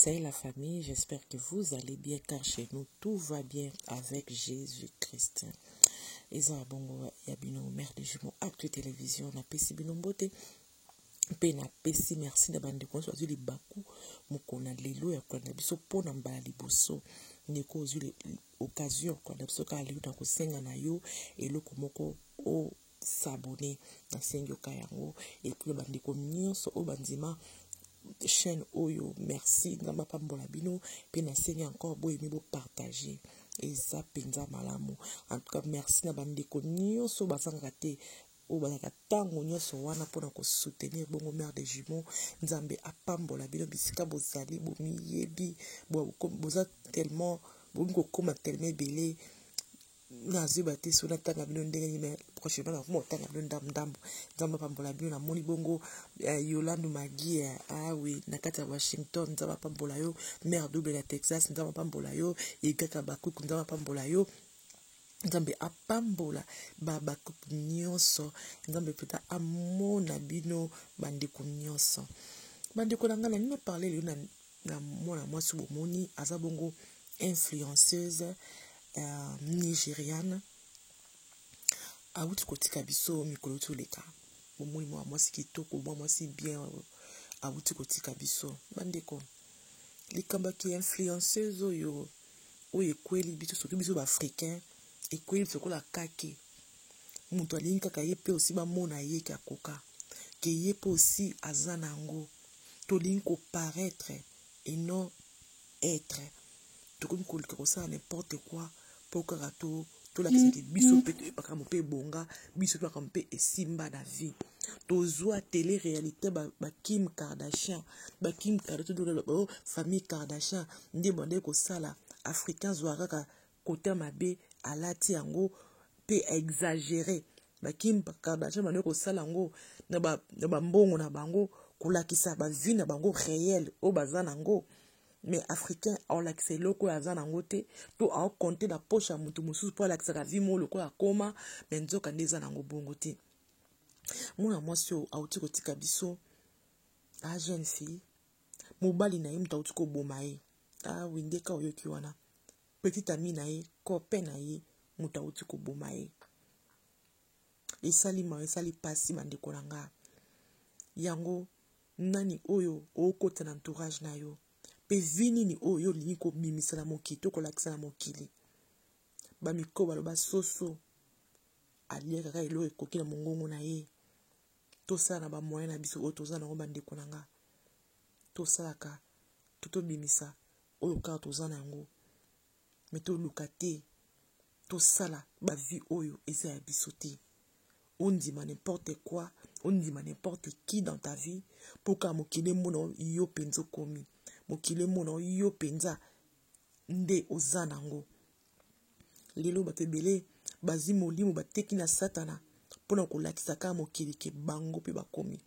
Salut la famille, j'espère que vous allez bien car chez nous tout va bien avec Jésus-Christ. Eza bongo ya bino mère de jumeaux Actu Télévision na pesi bino mbote pe na pesi merci na bande ko so azuli baku mukona lelo ya kwanda biso pona mbala liboso ndeko ozuli occasion kwanda biso ka lelo na kosenga na yo eloko moko o s'abonner na sengo kayango et puis bande ko nyonso o bandima chaîne oyo merci ngamba pambola bino pe na sengi encore boye mi bo partager eza penza malamu en tout cas merci na bande ko nyonso basanga te o bazaka tango nyonso wana pona ko soutenir bongo mère de jumeaux nzambe apambola bino bisika bozali bo miyebi boza tellement bongo koma tellement belé nazo bate sona tanga bino ndenge mais prochainement na mo tanga bino ndam nzambe apambola bino na moni bongo Yolande Magui oui na kati ya Washington nzambe apambola yo mère double na Texas nzambe apambola yo egaka bakuku nzambe apambola yo nzambe apambola bakuku nyonso nzambe peta amona bino bandeko nyonso bandeko na ngana nino parler leo na mona mwasi bomoni aza bongo influenceuse nigériane awuti kotika biso mikolo toleka bomoni mwa mwasi kitoko mwa mwasi bien awuti kotika biso bandeko likamba ki influenceuse oyo ekweli biso soki biso baafricain ekweli biso kola kake mutu alingi kaka ye pe osi bamona ye ke akoka ke ye pe osi aza nango tolingi koparaître et non être tokomi kolika kosala n'importe quoi po kaka tolakisaki biso pe makambo mpe ebonga biso pe makambo mpe esimba na vie tozwa télé réalité Kim Kardashian famille Kardashian nde bande kosala africain zwa kaka côté mabe alati yango pe exagéré Kim Kardashian bande kosala yango na bambongo na bango kolakisa vie na bango réel o baza nango mais africain olakisa eloko aza nango te to aokonte na poche ya mutu mosusu po alakisaka vie mo lokola akoma mais nzoka nde eza nango bongo te mwana mwasi oyo auti kotika biso jeune fille mobali na ye mutu auti koboma ye windeka oyoki wana petite ami na ye copain na ye mutu auti koboma ye esali pasi bandeko na nga yango nani oyo okota na entourage na yo pe vini ni oyo olingi kobimisa na mokili to kolakisa na mokili bamiko baloba soso alia kaka elo ekoki na mongongo na ye tosala na bamoyen na biso oyo toza nango bandeko na nga tosalaka tobimisa oyo kaka toza na yango me toluka te tosala bavie oyo eza ya biso te ondima n'importe quoi ondima n'importe qui dans ta vie po kaka mokili mona yo mpenza okomi mokili mona yo penza nde oza nango lelo bato ebele bazi molimo bateki na satana mpona kolakisa kaka mokili ke bango mpe bakomi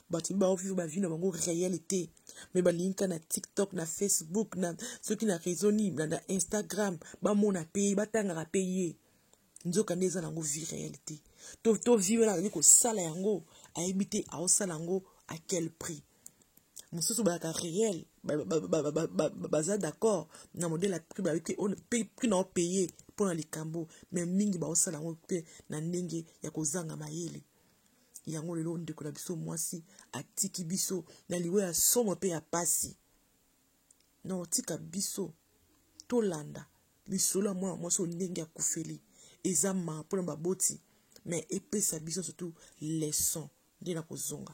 bato baovivre bavi na bango réalité me balinka na TikTok na Facebook na soki na réseau na Instagram bamona pe batangaka pe ye nzoka nde eza nango vie réalité to vivre na kosala yango ayebi te aosala yango à quel prix mosusu balaka réel baza d'accord na modèle prix na opeye mpona likambo mais mingi baosala yango mpe na ndenge ya kozanga mayele yango lelo ndeko na biso mwasi atiki biso na liwe ya somo mpe ya pasi na otika biso tolanda lisolo ya mwana mwasi oyo ndenge ya kufeli eza ma mpona baboti mais epesa biso surtout leçon nde na kozonga.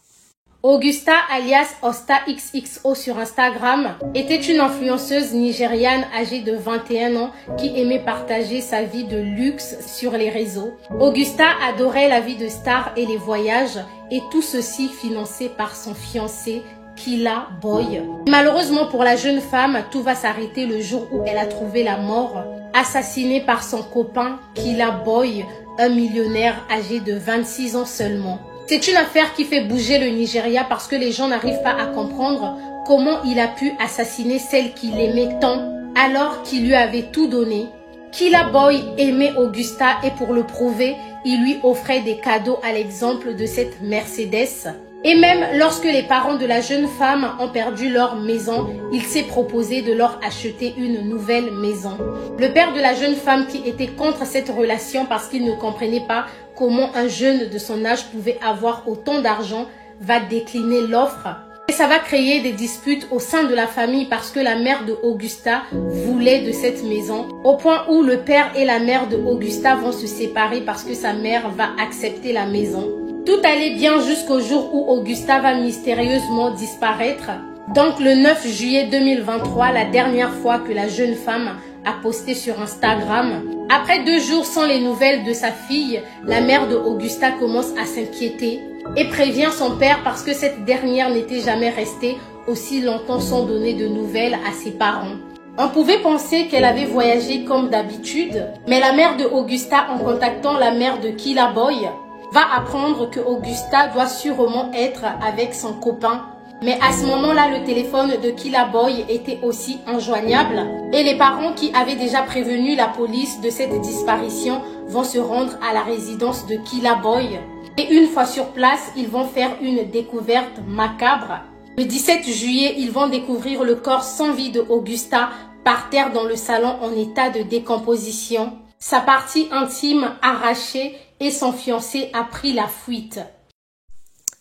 Augusta alias Osta XXO sur Instagram était une influenceuse nigériane âgée de 21 ans qui aimait partager sa vie de luxe sur les réseaux. Augusta adorait la vie de star et les voyages et tout ceci financé par son fiancé Killa Boy. Malheureusement pour la jeune femme, tout va s'arrêter le jour où elle a trouvé la mort, assassinée par son copain Killa Boy, un millionnaire âgé de 26 ans seulement. C'est une affaire qui fait bouger le Nigeria parce que les gens n'arrivent pas à comprendre comment il a pu assassiner celle qu'il aimait tant alors qu'il lui avait tout donné. Killa Boy aimait Augusta et pour le prouver, il lui offrait des cadeaux à l'exemple de cette Mercedes. Et même lorsque les parents de la jeune femme ont perdu leur maison, il s'est proposé de leur acheter une nouvelle maison. Le père de la jeune femme, qui était contre cette relation parce qu'il ne comprenait pas comment un jeune de son âge pouvait avoir autant d'argent, va décliner l'offre. Et ça va créer des disputes au sein de la famille parce que la mère de Augusta voulait de cette maison, au point où le père et la mère de Augusta vont se séparer parce que sa mère va accepter la maison. Tout allait bien jusqu'au jour où Augusta va mystérieusement disparaître. Donc le 9 juillet 2023, la dernière fois que la jeune femme a posté sur Instagram. Après 2 jours sans les nouvelles de sa fille, la mère de Augusta commence à s'inquiéter et prévient son père parce que cette dernière n'était jamais restée aussi longtemps sans donner de nouvelles à ses parents. On pouvait penser qu'elle avait voyagé comme d'habitude, mais la mère de Augusta, en contactant la mère de Killa Boy, va apprendre que Augusta doit sûrement être avec son copain. Mais à ce moment-là, le téléphone de Killa Boy était aussi injoignable. Et les parents qui avaient déjà prévenu la police de cette disparition vont se rendre à la résidence de Killa Boy. Et une fois sur place, ils vont faire une découverte macabre. Le 17 juillet, ils vont découvrir le corps sans vie de Augusta par terre dans le salon en état de décomposition. Sa partie intime arrachée et son fiancé a pris la fuite.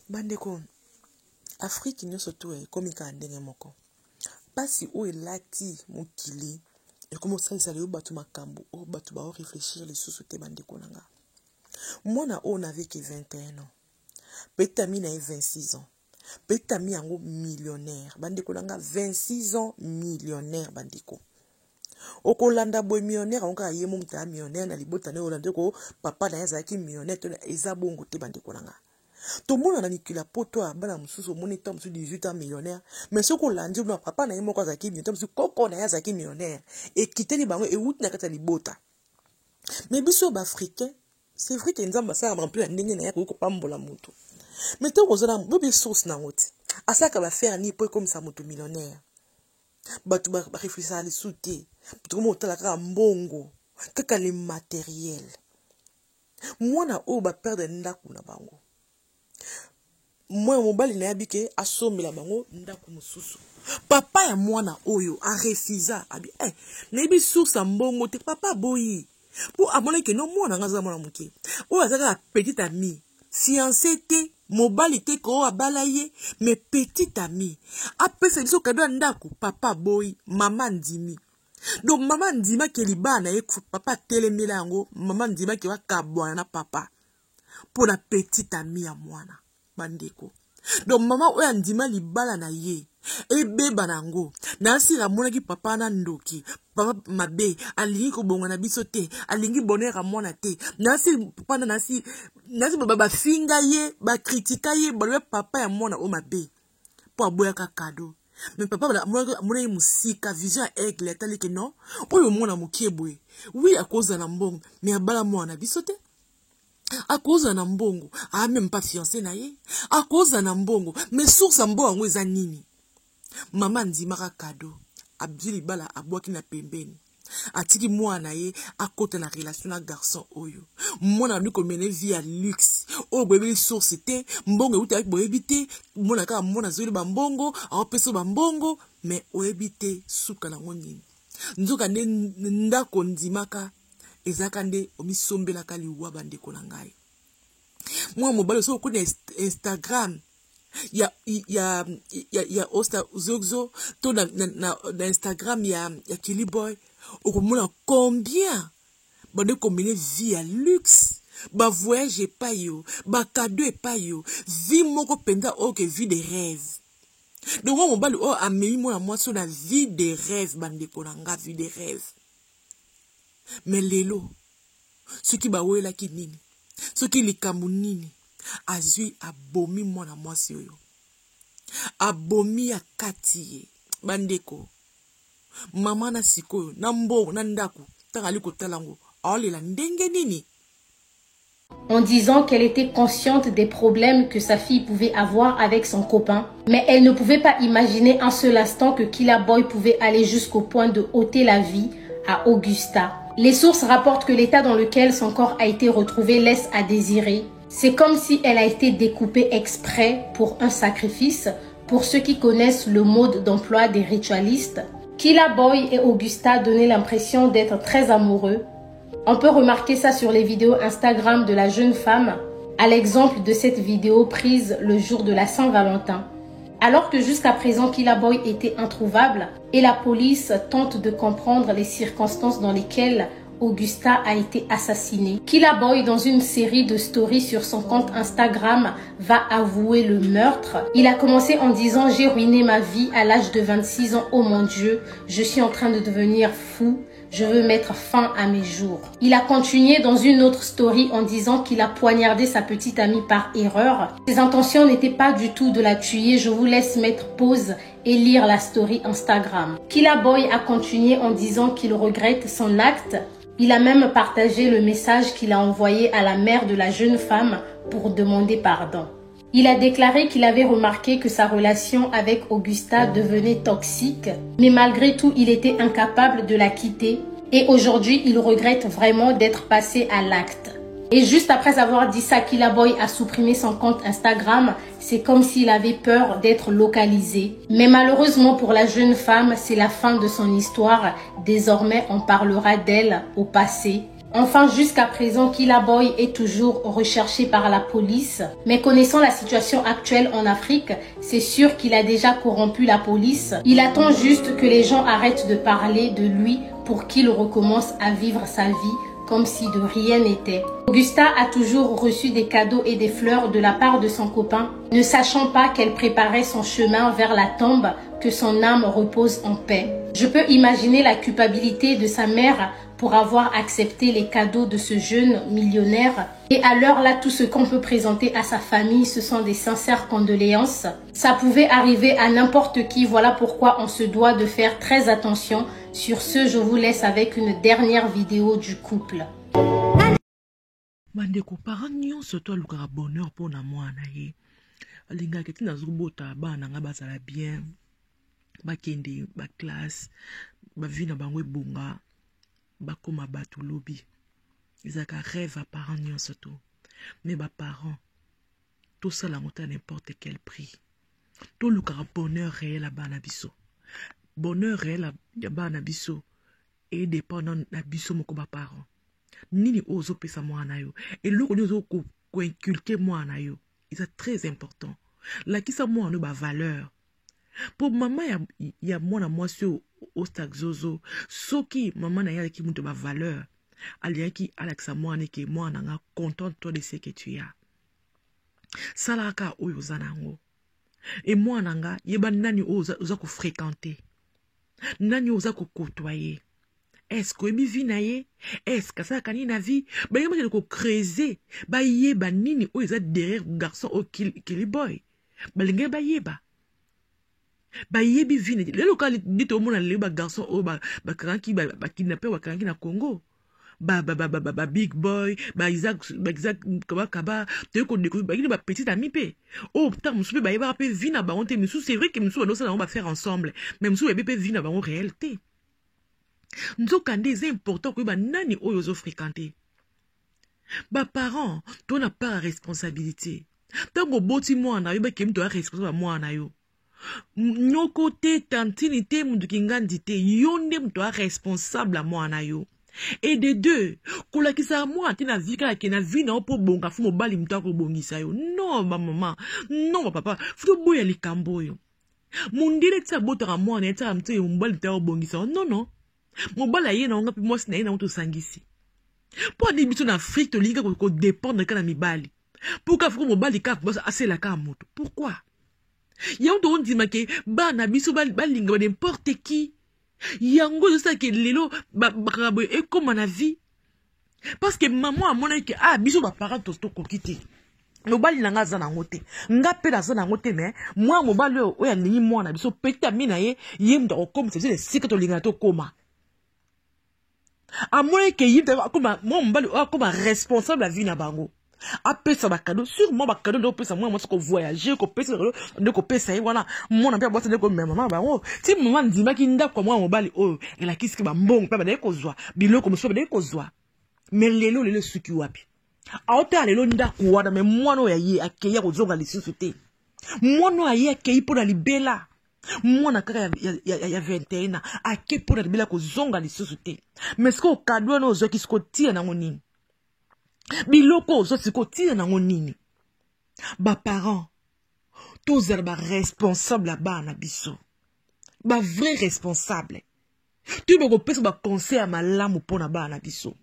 Bandeko, Afrique nyonso to ekomika ndenge moko. Pasi o elati mokili ekomosalisa lelo bato makambo o bato ba réfléchir lisusu te bandeko nanga. Mwana o n'avait que 21 ans. Peut-être ami na 26 ans. Peut-être ami yango millionnaire. Bandeko nanga 26 ans millionnaire bandeko. Okolanda boy millionnaire onka ye mumta millionnaire na libota ne olande ko papa na yazaki millionnaire to eza bongo te bandeko nanga. To mona na nikila poto bana mususu moni tam su 18 ans millionnaire mais ce ko landi na papa na ye moko azaki millionnaire tam su koko na yazaki millionnaire et kiteli bango e wut na kata libota. Mais biso ba africain c'est vrai que nzamba ça remplir la ndenge na ya ko pambola mutu. Mais to kozana bobi source na ngoti. Asaka ba faire ni po comme ça mutu millionnaire. Batu ba réfléchir à l'issouté. Tout le monde a mbongo. Kaka les matériels. Moi na o ba perdre ndaku na bango. Moi mobali na yabike asombe la bango ndaku mususu. Papa ya mwana oyo a refusa abi na yebi source mbongo te papa boyi. Pour abonner que non mwana ngaza mwana muke. O azaka petite amie. Fiancé te mobali te ko abalaye mais petite amie. Après c'est biso kado ndaku papa boyi mama ndimi. Donc maman ndima ke libana ye papa telemela yango maman ndima ke wakabwana na papa pour la petite amie ya mwana bandeko. Donc maman oya ndima libala na ye e beba nango na sira mona ki papa na ndoki papa mabe alingi ko bonga na biso te alingi bonheur mwana te na si papa na si baba finga ye ba kritika ye ba papa ya mwana o mabe pour aboya ka cadeau. Mais papa mona musika vision aigle tali que non oyo mwana mukiebwe oui à cause na mbongo mais abala mwana bisote à cause na mbongo a même pas fiancé na ye à cause na mbongo mais source mbongo eza nini mama ndima ka cadeau abili bala abwaki na pembeni atiki mwana ye akota na relation na garçon oyo mwana ndi ko mene vie à luxe o bébé source te mbongo uta bo ebité mwana ka mwana zoli ba mbongo a peso ba mbongo mais o ebité suka na ngoni nzoka nde ndako ndimaka ezaka nde omisombela kali wa bandeko na ngai mwa mobalo so ko na Instagram ya Osta Zozo to na Instagram ya Killa Boy okomona combien bande combiner vie à luxe ba voyage pas yo ba cadeau pas yo vie moko penda ok vie de rêve donc mon bal o amemi moi sur la vie de rêve bande konanga vie de rêve mais lelo ce qui ba wela ki nini ce qui likamu nini azui abomi mwana mwasi oyo abomi ya kati bandeko mama na sikoyo na mbongo na ndaku tangali kotalango aolela ndenge nini. En disant qu'elle était consciente des problèmes que sa fille pouvait avoir avec son copain, mais elle ne pouvait pas imaginer un seul instant que Killa Boy pouvait aller jusqu'au point de ôter la vie à Augusta. Les sources rapportent que l'état dans lequel son corps a été retrouvé laisse à désirer. C'est comme si elle a été découpée exprès pour un sacrifice. Pour ceux qui connaissent le mode d'emploi des ritualistes, Killa Boy et Augusta donnaient l'impression d'être très amoureux. On peut remarquer ça sur les vidéos Instagram de la jeune femme, à l'exemple de cette vidéo prise le jour de la Saint-Valentin. Alors que jusqu'à présent Killa Boy était introuvable et la police tente de comprendre les circonstances dans lesquelles Augusta a été assassinée. Killa Boy, dans une série de stories sur son compte Instagram, va avouer le meurtre. Il a commencé en disant « J'ai ruiné ma vie à l'âge de 26 ans, oh mon Dieu, je suis en train de devenir fou. Je veux mettre fin à mes jours. » Il a continué dans une autre story en disant qu'il a poignardé sa petite amie par erreur. Ses intentions n'étaient pas du tout de la tuer. Je vous laisse mettre pause et lire la story Instagram. Killa Boy a continué en disant qu'il regrette son acte. Il a même partagé le message qu'il a envoyé à la mère de la jeune femme pour demander pardon. Il a déclaré qu'il avait remarqué que sa relation avec Augusta devenait toxique, mais malgré tout, il était incapable de la quitter et aujourd'hui, il regrette vraiment d'être passé à l'acte. Et juste après avoir dit ça, Killa Boy a supprimé son compte Instagram. C'est comme s'il avait peur d'être localisé. Mais malheureusement pour la jeune femme, c'est la fin de son histoire. Désormais, on parlera d'elle au passé. Enfin, jusqu'à présent, Killa Boy est toujours recherché par la police. Mais connaissant la situation actuelle en Afrique, c'est sûr qu'il a déjà corrompu la police. Il attend juste que les gens arrêtent de parler de lui pour qu'il recommence à vivre sa vie comme si de rien n'était. Augusta a toujours reçu des cadeaux et des fleurs de la part de son copain, ne sachant pas qu'elle préparait son chemin vers la tombe, que son âme repose en paix. Je peux imaginer la culpabilité de sa mère pour avoir accepté les cadeaux de ce jeune millionnaire. Et à l'heure là, tout ce qu'on peut présenter à sa famille, ce sont des sincères condoléances. Ça pouvait arriver à n'importe qui, voilà pourquoi on se doit de faire très attention. Sur ce, je vous laisse avec une dernière vidéo du couple. Bandeko parents nyonso to lukaka bonheur pona mwana ye. Alingaka tina zobota bana nga bazala bien. Bakende ba classe, ba vie na bango ebonga, bakoma bato lobi. Ezaka rêve à parents nyonso to. Mais ba parents tout ça la monta n'importe quel prix. To lukaka bonheur réel à bana biso. Bonheur réel ya bana biso et dépendant na biso moko ba parents. Nini ozo pesa mwana yo et loko ni ozo ko inculquer mwana yo. C'est très important. La kisa mwana ba valeur. Pour maman ya mwana mwasi au stag zozo soki maman na ya ki muto ba valeur. Aliaki alakisa mwana ke mwana nga content toi de ce que tu as. Salaka oyo zanango. Et mwana nga yeba nani oza ko fréquenter. Nani oza ko côtoyer. Est-ce que mi vi na ye? Est-ce que ça kani na vie? Ba yeba ko creuser. Ba yeba nini oza derrière garçon au Killa Boy. Ba linge ba yeba. Ba yebi vi na le local dit au monde le ba garçon o ba kanki ba kidnapper wa kanki na Congo. Ba big boy, ba Isaac kaba te ko découvrir ba ni ba petite amie pe. Oh putain musu ba yeba pe vi na ba honte musu c'est vrai que musu on ça on va faire ensemble. Mais musu ba pe vi na ba en réalité. Nous kande c'est important que ba nani oyo zo fréquenter. Ba parents, toi n'a pas la responsabilité. Tango boti mwana yo ba kem to responsable mwana yo. Nyoko te tantini te munduki ngandi te yonde mto responsable mwana yo. Et de deux, kola kisa moi tina vika ke na vie na po bonga fu mobali mto ko bongisa yo. Non ma maman, non ma papa, fu boya likambo yo. Mundire tsa botara mwana tsa mto yo mobali mto ko bongisa. Non non. Mobala ye na nga pi mwasi na ye na mto sangisi. Po ni biso na Afrique to linga ko dépendre kana mibali. Pourquoi fu mobali ka bosa asela ka moto? Pourquoi? Yango on dit que bana biso balinga n'importe qui. Yango de ça que lelo et comme na vie. Parce que maman a monné que biso ba parents to kokiti. Mobali nanga za na ngote. Nga pe na za na ngote mais moi mobali o ya lingi mwana biso peta mina ye yemda comme c'est le cycle to linga to koma. A monné que yemda comme moi mobali comme responsable la vie na bango. Après ça va cadeau sûrement va cadeau de pesa moi ko voyager ko pesa de ko pesa y voilà mon na boîte de ko maman ba oh si maman dit ma ki nda ko moi mobali oh ela kiski ba mbongo pa ba de ko zwa biloko muso ba de ko zwa mais lelo suki wapi aota lelo ndako wana me mwana oyo aye akeya kozonga lisusu te mwana oyo aye akei mpo na libela mwana kaka ya 21 ake mpo na libela kozonga lisusu te me sikoyo okado wana ozwaki sikoyo tia nango nini biloko ozwa sikoyo tia nango nini baparent tozala baresponsable ya bana biso bavrai responsable toyeba kopesa baconseil ya malamu mpo na bana biso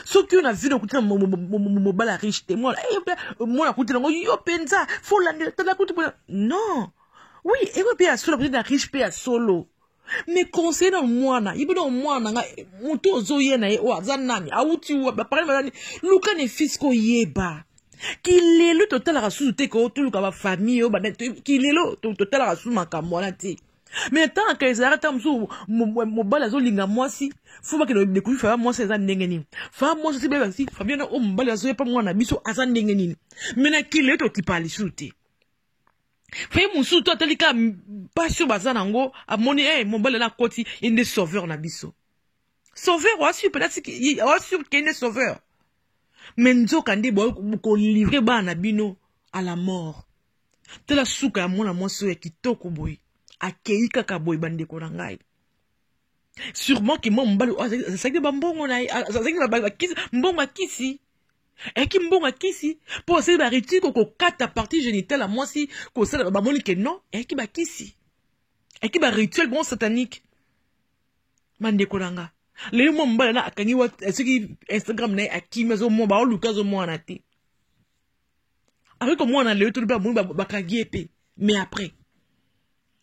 soki oyo na vino okuti na mobala riche te mwana akuti nango yo mpenza folandela tala kuti mpona non oui eko mpe ya solo akuti na riche mpe ya solo mais conseiller na mwana yibi na mwana nga moto ozoye na ye o aza nani awuti wa bapare bazani luka ne fils ko yeba kilelo totalaka susu te ko toluka bafamille oyo kilelo totalaka susu makambo wana te mais tant que ezalaka ta mosusu mobali azolinga mwasi fo bakende découvrir fa mwasi eza ndenge nini fa mwasi osi beba si famille na o mobali azoyepa mwana na biso aza ndenge nini mais na kilelo totipa lisusu te fai mosusu to atali ka mpasi oyo baza nango amoni mobali na koti ye nde sauveur na biso sauveur oasur peut-être oasur ke nde sauveur mais nzoka nde bokolivre bana na bino à la mort tala suka ya mwana mwasi oyo ya kitoko boye akei kaka boye bandeko na ngai sûrement ke mwa mobali azalaki bambongo na ye azalaki mbongo akisi eki mbongo akisi mpo osali baritiri kokokata partie génitale ya mwasi kosala bamoni ke non eki bakisi eki barituel bon satanique bandeko na nga lelo mwa mobali na akangi soki Instagram na ye akimi azomona baoluka azomwana te après komwana lelo toli mpe bamoni bakangi ye mpe mais après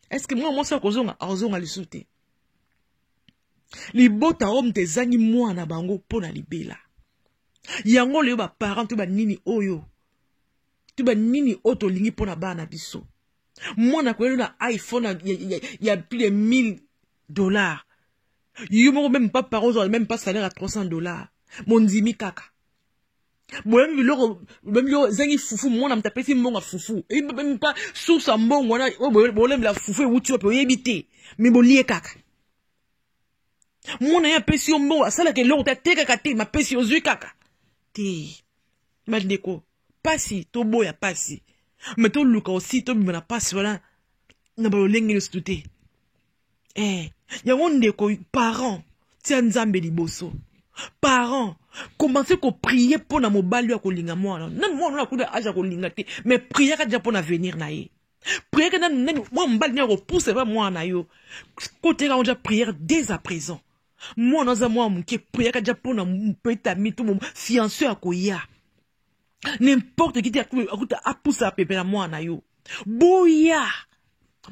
est-ce que mwana mwasi akozonga lisusu te libota oyo moto ezangi mwana bango mpo na libela yango leo baparent to banini oyo tolingi mpo na bana biso mwana koyelo na iPhone ya plus de $1000 yo moko même pas parents ont même pas salaire à $300 mondimi kaka boyemi biloko yo zangi fufu mwana mtapesi mbongo fufu même pas source mbongo wana bolemela fufu ewuti ope oyebi te mais bolie kaka mwana ye apesi yo mbongo asalaka eloko te atekaka te mapesi ozwi kaka te bandeko pasi toboya pasi mais toluka aussi tobima na pasi wana na balolenge nyonso te yango ndeko parent tia nzambe liboso parent commencez ko prier mpo na mobali ya kolinga mwana nani mwana na kuda aja kolinga te mais prier ka dia mpo na venir na ye prier ka nani mwa mobali ni akopousse ba mwana yo koteka onja prière dès à présent mwana za mwa muke prier ka dia mpo na mpeta mitu mo fiancé akoya n'importe qui akuta apousse a pepe na mwana yo boya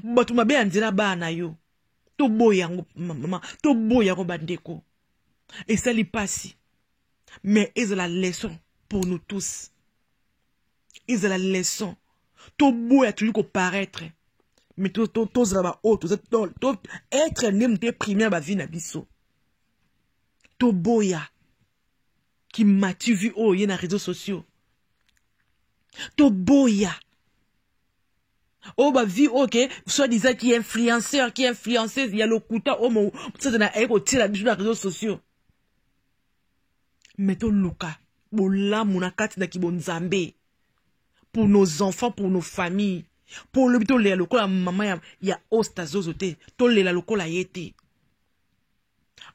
batu mabe ya nzela bana yo to boya mama to boya ko bandeko et ça li passe mais c'est la leçon pour nous tous c'est la leçon to boya tu ko paraître mais to zaba auto to être nem te première ba vie na biso to boya qui m'a tu vu oh y na réseaux sociaux to boya oh ba vie ok soit disant qui est influenceur qui est influenceuse il y a le kuta oh mon ça na eko tira bijou na réseaux sociaux mais to luka bola munakati na kibonzambe pour nos enfants pour nos familles pour le bito le lokola maman ya osta zozote to le la lokola yete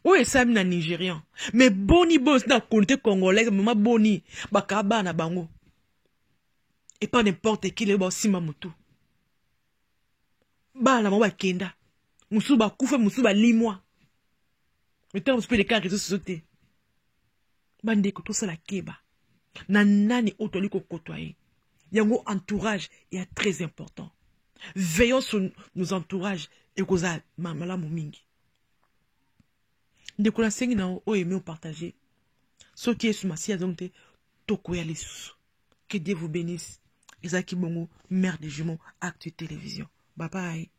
oh et ça na nigérian mais boni boss na communauté congolaise maman boni bakaba na bango et pas n'importe qui le boss simamutu bala mo bakenda musu bakufa musu balimwa mettons un peu les cas réseaux sociaux bandeko to sala keba na nani otoli ko kotoyer yango entourage est très important veillons sur nos entourages et koza mamala mingi ndeko la sengi na o aimer partager ce qui est sur ma sia donc to koya les sous que Dieu vous bénisse. Ezaki Bongo, mère des jumeaux, Actu Télévision. Bye bye.